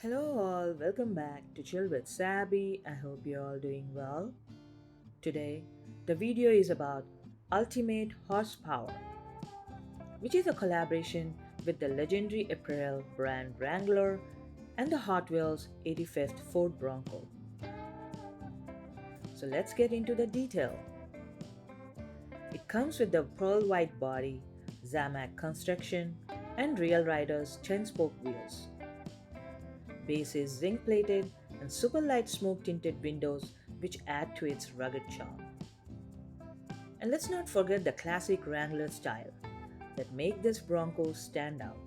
Hello all, welcome back to Chill with Sabi. I hope you're all doing well. Today, the video is about Ultimate Horsepower, which is a collaboration with the legendary apparel brand Wrangler and the Hot Wheels 85th Ford Bronco. So let's get into the detail. It comes with the pearl white body, Zamac construction, and Real Riders 10-spoke wheels. Base is zinc plated and super light smoke tinted windows which add to its rugged charm. And let's not forget the classic Wrangler style that make this Bronco stand out.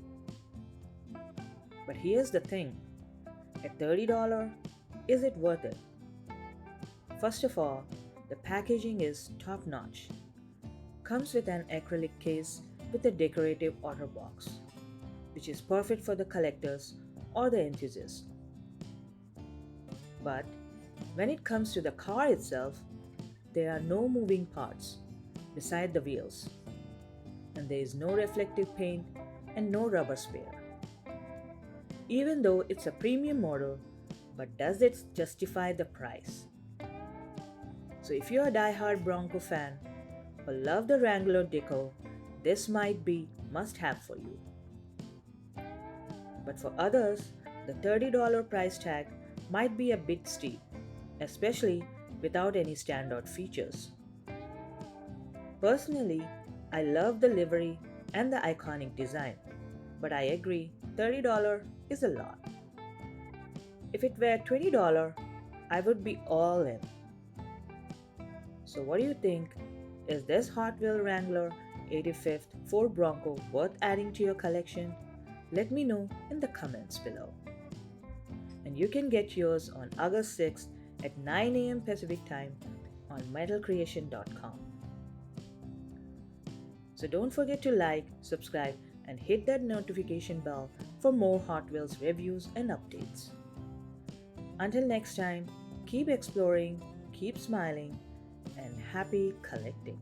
But here's the thing, at $30, is it worth it? First of all, the packaging is top notch. Comes with an acrylic case with a decorative outer box, which is perfect for the collectors or the enthusiast. But when it comes to the car itself, there are no moving parts beside the wheels, and there is no reflective paint and no rubber spare. Even though it's a premium model, but does it justify the price? So if you're a die-hard Bronco fan or love the Wrangler deco, this might be must-have for you. But for others, the $30 price tag might be a bit steep, especially without any standout features. Personally, I love the livery and the iconic design, but I agree $30 is a lot. If it were $20, I would be all in. So what do you think? Is this Hot Wheels Wrangler 85th Ford Bronco worth adding to your collection? Let me know in the comments below. And you can get yours on August 6th at 9 a.m. Pacific time on metalcreation.com. So don't forget to like, subscribe, and hit that notification bell for more Hot Wheels reviews and updates. Until next time, keep exploring, keep smiling, and happy collecting.